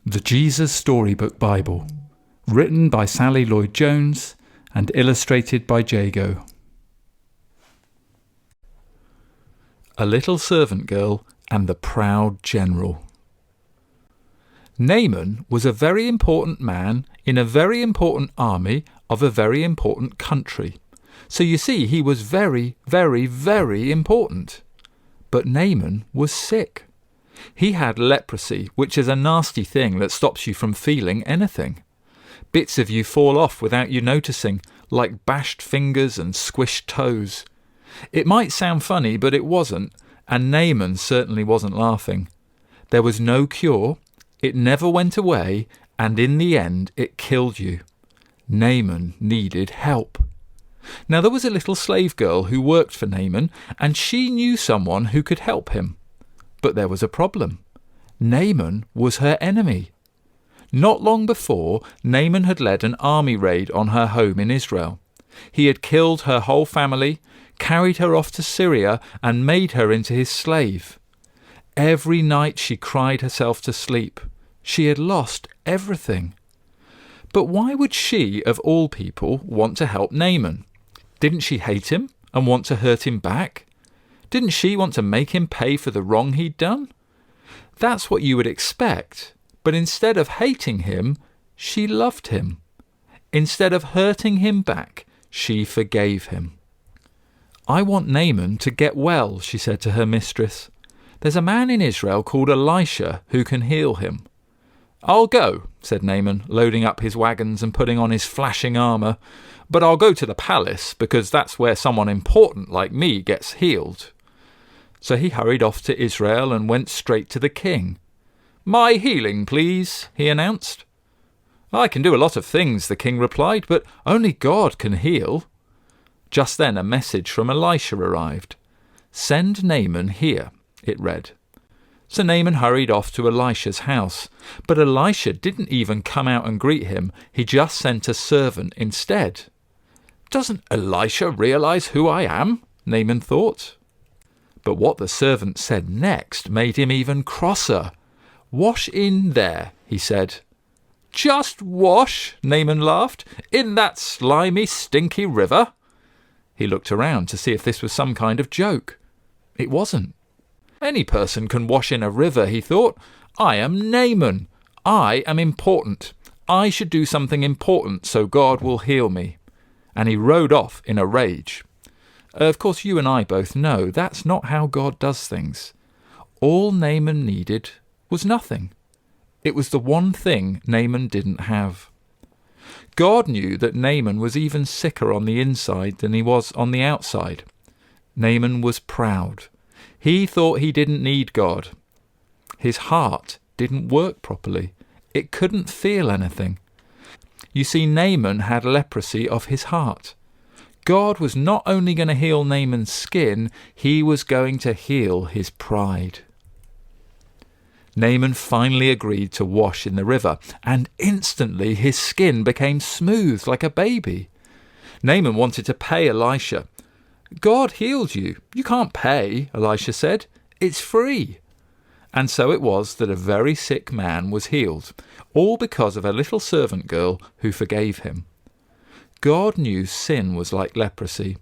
The Jesus Storybook Bible, written by Sally Lloyd-Jones and illustrated by Jago. A Little Servant Girl and the Proud General. Naaman was a very important man in a very important army of a very important country. So you see, he was very, very, very important. But Naaman was sick. He had leprosy, which is a nasty thing that stops you from feeling anything. Bits of you fall off without you noticing, like bashed fingers and squished toes. It might sound funny, but it wasn't, and Naaman certainly wasn't laughing. There was no cure, it never went away, and in the end it killed you. Naaman needed help. Now there was a little slave girl who worked for Naaman, and she knew someone who could help him. But there was a problem. Naaman was her enemy. Not long before, Naaman had led an army raid on her home in Israel. He had killed her whole family, carried her off to Syria, and made her into his slave. Every night she cried herself to sleep. She had lost everything. But why would she, of all people, want to help Naaman? Didn't she hate him and want to hurt him back? Didn't she want to make him pay for the wrong he'd done? That's what you would expect. But instead of hating him, she loved him. Instead of hurting him back, she forgave him. "I want Naaman to get well," she said to her mistress. "There's a man in Israel called Elisha who can heal him." "I'll go," said Naaman, loading up his wagons and putting on his flashing armour. "But I'll go to the palace, because that's where someone important like me gets healed." So he hurried off to Israel and went straight to the king. "My healing, please," he announced. "I can do a lot of things," the king replied, "but only God can heal." Just then a message from Elisha arrived. "Send Naaman here," it read. So Naaman hurried off to Elisha's house. But Elisha didn't even come out and greet him. He just sent a servant instead. "Doesn't Elisha realize who I am?" Naaman thought. But what the servant said next made him even crosser. "Wash in there," he said. "Just wash," Naaman laughed, "in that slimy, stinky river?" He looked around to see if this was some kind of joke. It wasn't. Any person can wash in a river, he thought. I am Naaman. I am important. I should do something important so God will heal me. And he rode off in a rage. Of course, you and I both know that's not how God does things. All Naaman needed was nothing. It was the one thing Naaman didn't have. God knew that Naaman was even sicker on the inside than he was on the outside. Naaman was proud. He thought he didn't need God. His heart didn't work properly. It couldn't feel anything. You see, Naaman had leprosy of his heart. God was not only going to heal Naaman's skin, he was going to heal his pride. Naaman finally agreed to wash in the river, and instantly his skin became smooth like a baby. Naaman wanted to pay Elisha. "God healed you. You can't pay," Elisha said. "It's free." And so it was that a very sick man was healed, all because of a little servant girl who forgave him. God knew sin was like leprosy.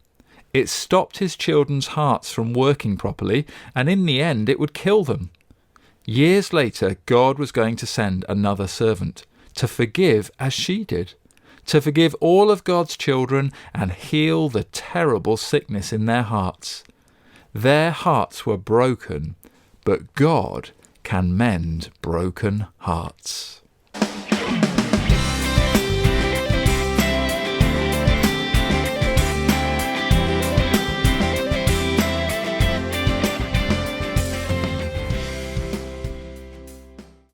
It stopped his children's hearts from working properly, and in the end it would kill them. Years later, God was going to send another servant to forgive as she did, to forgive all of God's children and heal the terrible sickness in their hearts. Their hearts were broken, but God can mend broken hearts.